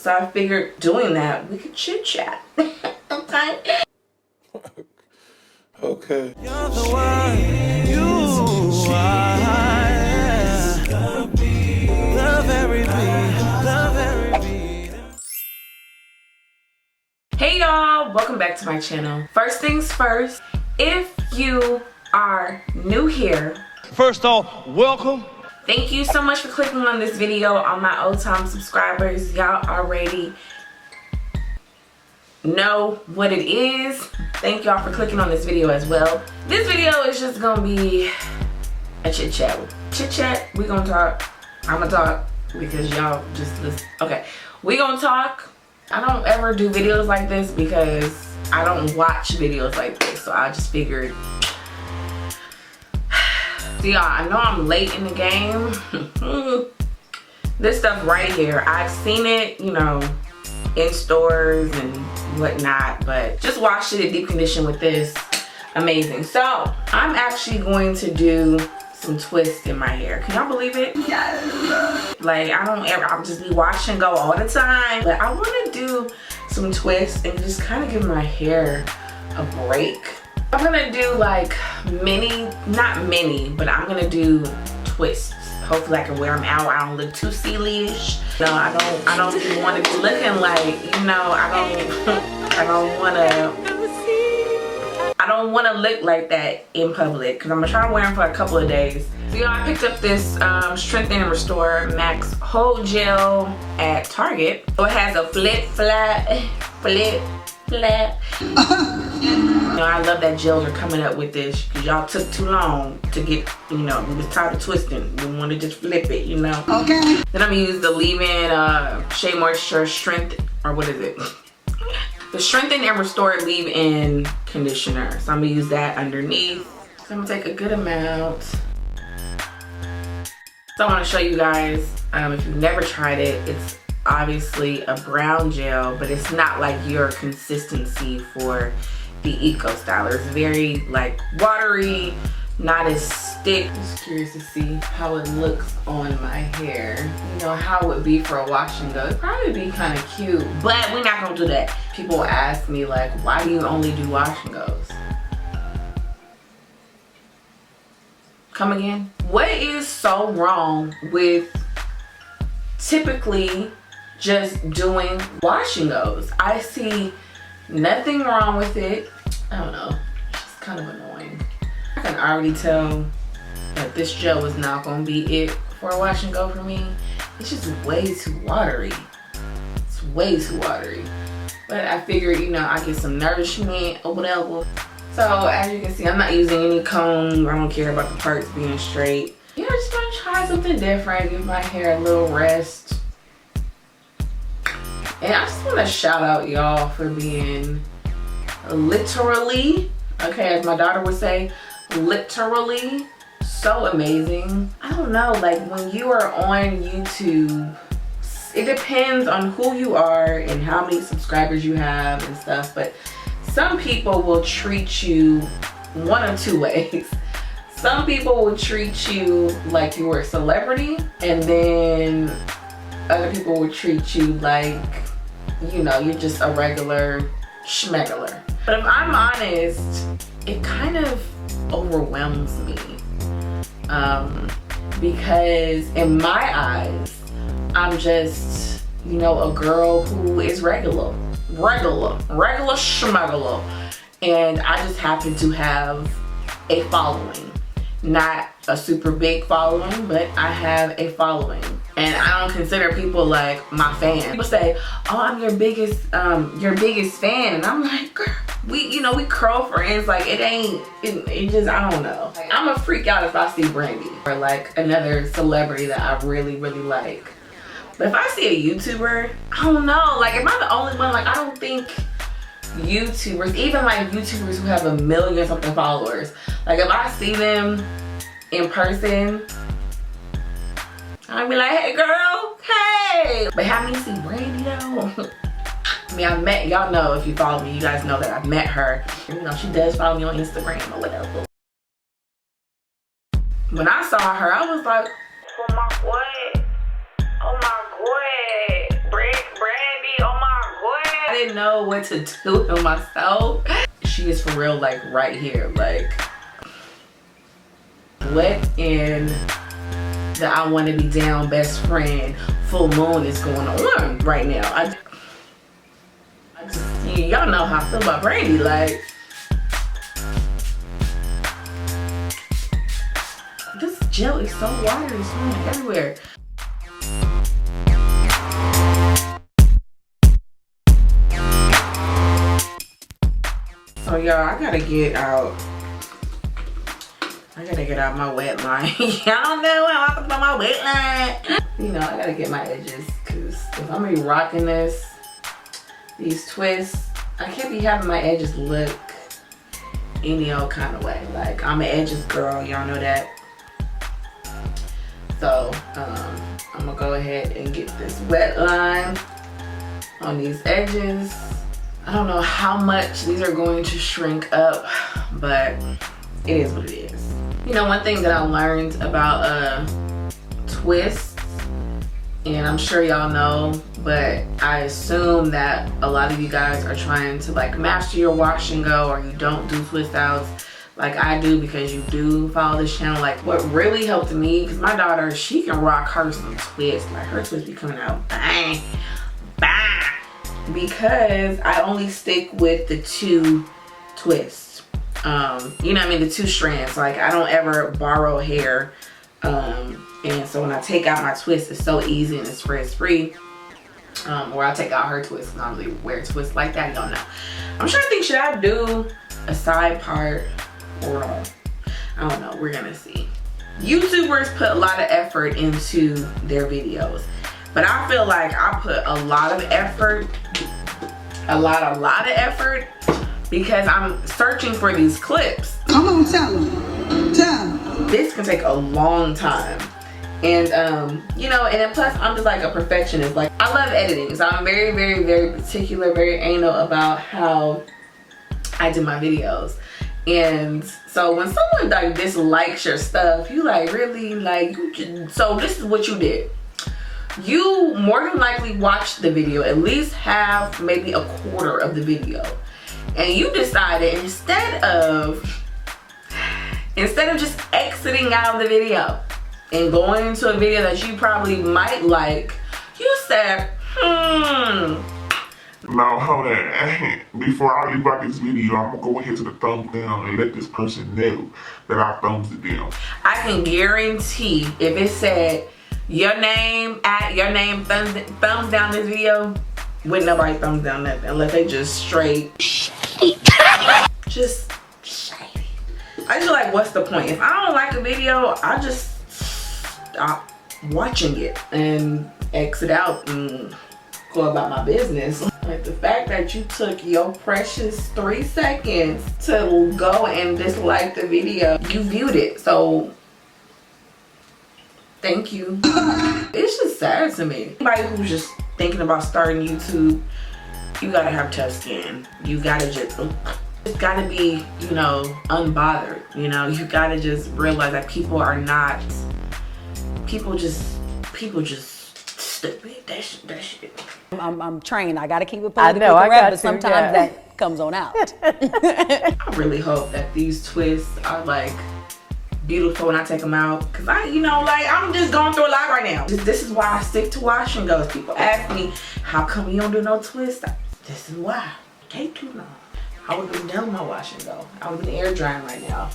So I figured doing that, we could chit chat. Okay. Okay. You're the one you are. Love every beat, love every beat. Hey y'all, welcome back to my channel. First things first, if you are new here, First off, welcome. thank you so much for clicking on this video. All my old time subscribers, y'all already know what it is. Thank y'all for clicking on this video as well. This video is just gonna be a chit chat. Chit chat, we gonna talk. I'm gonna talk because y'all just listen. Okay, we gonna talk. I don't ever do videos like this because I don't watch videos like this, so I just figured. So y'all, I know I'm late in the game. This stuff right here, I've seen it, you know, in stores and whatnot, but just washed it in deep condition with this. Amazing. So I'm actually going to do some twists in my hair. Can y'all believe it? Yes. Like I'll just be wash and go all the time, but I want to do some twists and just kind of give my hair a break. I'm gonna do like not mini, but I'm gonna do twists. Hopefully I can wear them out. I don't look too silly-ish. No, I don't want to be looking like, you know, I don't want to look like that in public because I'm gonna try to wear them for a couple of days. So y'all, I picked up this Strengthen and Restore Max Hold Gel at Target. So it has a flat. You know, I love that gels are coming up with this because y'all took too long to get, you know, we was tired of twisting. We want to just flip it, you know. Okay. Then I'm gonna use the leave-in Shea Moisture Strength, or what is it? The Strengthen and Restore Leave-In Conditioner. So I'm gonna use that underneath. So I'm gonna take a good amount. So I want to show you guys, if you've never tried it, it's obviously a brown gel, but it's not like your consistency for the Eco Styler. It's very like watery, not as thick. Just curious to see how it looks on my hair. You know, how it would be for a wash and go. It'd probably be kind of cute, but we're not gonna do that. People ask me like, why do you only do wash and goes? Come again? What is so wrong with typically just doing wash and goes? I see nothing wrong with it. I don't know, it's just kind of annoying. I can already tell that this gel is not gonna be it for a wash and go for me. It's just way too watery. It's way too watery. But I figured, you know, I get some nourishment or whatever. So as you can see, I'm not using any comb. I don't care about the parts being straight. Yeah, I just want to try something different, give my hair a little rest. And I just want to shout out y'all for being literally, okay, as my daughter would say, literally so amazing. I don't know, like when you are on YouTube, it depends on who you are and how many subscribers you have and stuff, but some people will treat you one of two ways. Some people will treat you like you were a celebrity, and then other people will treat you like, you know, you're just a regular schmegular. But if I'm honest, it kind of overwhelms me. Because in my eyes, I'm just, you know, a girl who is regular schmegular. And I just happen to have a following. Not a super big following, but I have a following. And I don't consider people like my fan. People say, oh, I'm your biggest fan. And I'm like, girl, we curl friends. Like it just, I don't know. Like, I'm a freak out if I see Brandy or like another celebrity that I really, really like. But if I see a YouTuber, I don't know. Like, am I the only one? Like, I don't think YouTubers, even like YouTubers who have 1 million something followers, like if I see them in person, I'd be like, hey girl, hey. But have me see Brandy though? I mean, I've met, y'all know if you follow me, you guys know that I've met her. You know, she does follow me on Instagram or whatever. When I saw her, I was like, oh my god, Brandy. didn't know what to do with myself. She is for real, like right here. Like, what in the I want to be down best friend full moon is going on right now? I just, y'all know how I feel about Brandy. Like, this gel is so watery, it's going everywhere. So y'all, I gotta get out my wet line. Y'all know I want to put my wet line. You know, I gotta get my edges, because if I'm gonna be rocking these twists, I can't be having my edges look any old kind of way. Like, I'm an edges girl, y'all know that. So I'm gonna go ahead and get this wet line on these edges. I don't know how much these are going to shrink up, but it is what it is. You know, one thing that I learned about twists, and I'm sure y'all know, but I assume that a lot of you guys are trying to like master your wash and go, or you don't do twist outs like I do, because you do follow this channel. Like, what really helped me, because my daughter, she can rock her some twists. Like, her twists be coming out bang, bang. Because I only stick with the 2 twists. You know what I mean? The 2 strands. Like, I don't ever borrow hair. And so when I take out my twist, it's so easy and it's frizz-free. Or I take out her twist. I don't really wear twists like that. I don't know. I'm trying to think, should I do a side part or I don't know. We're gonna see. YouTubers put a lot of effort into their videos. But I feel like I put a lot of effort, a lot of effort, because I'm searching for these clips. Come on, tell them. Tell them. This can take a long time. And, you know, and then plus I'm just like a perfectionist. Like, I love editing. So I'm very, very, very particular, very anal about how I do my videos. And so when someone like dislikes your stuff, you like, really? Like, so this is what you did. You more than likely watched the video, at least half, maybe a quarter of the video, and you decided instead of just exiting out of the video and going into a video that you probably might like, you said, Now hold on, before I leave out this video, I'm gonna go ahead to the thumbs down and let this person know that I thumbs it down. I can guarantee if it said your name thumbs down this video, wouldn't nobody thumbs down nothing unless they just straight just shady. I just like, what's the point? If I don't like a video, I just stop watching it and exit out and go about my business. Like, the fact that you took your precious 3 seconds to go and dislike the video, you viewed it, so thank you. It's just sad to me. Anybody who's just thinking about starting YouTube, you gotta have tough skin. You gotta just, it's gotta be, you know, unbothered. You know, you gotta just realize that people are not, people just stupid. That shit. I'm trained. I gotta keep it politically correct, but sometimes that comes on out. I really hope that these twists are like beautiful when I take them out, because you know, like, I'm just going through a lot right now. This is why I stick to wash and goes. People ask me, how come you don't do no twists? This is why. It take too long. I would be done with my wash and go. I would be air drying right now.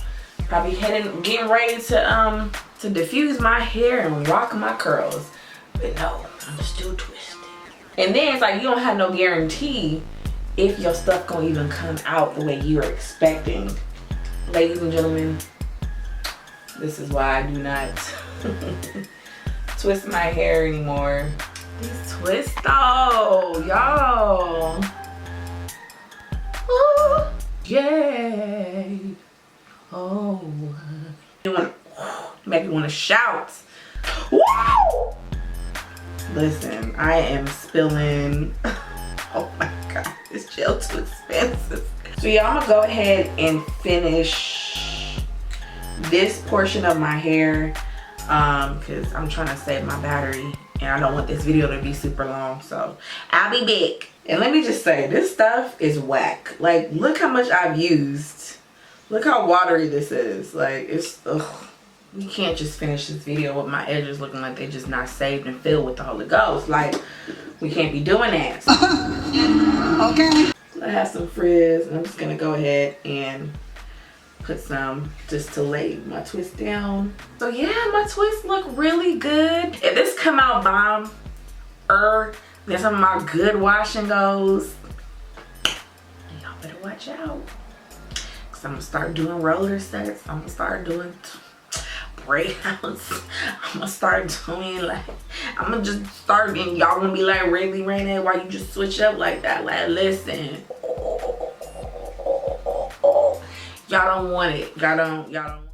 Probably getting ready to diffuse my hair and rock my curls. But no, I'm still twisted. And then it's like, you don't have no guarantee if your stuff gonna even come out the way you're expecting. Ladies and gentlemen, this is why I do not twist my hair anymore. These twists though, y'all. Ooh, yay. Oh, make me want to shout. Woo! Listen, I am spilling. Oh my God, this gel too expensive. So y'all, I'm gonna go ahead and finish this portion of my hair because I'm trying to save my battery and I don't want this video to be super long, so I'll be back. And let me just say, this stuff is whack. Like, look how much I've used. Look how watery this is. Like, it's, ugh. We can't just finish this video with my edges looking like they just not saved and filled with the Holy Ghost. Like, we can't be doing that. Okay. I have some frizz, and I'm just gonna go ahead and put some just to lay my twist down. So yeah, my twists look really good. If this come out bomb, then some of my good wash and goes, y'all better watch out. Cause I'm gonna start doing roller sets. I'm gonna start doing breakouts. I'm gonna start doing like, I'm gonna just start, and y'all gonna be like, really, Rayna, why you just switch up like that? Like, listen, y'all don't want it. Y'all don't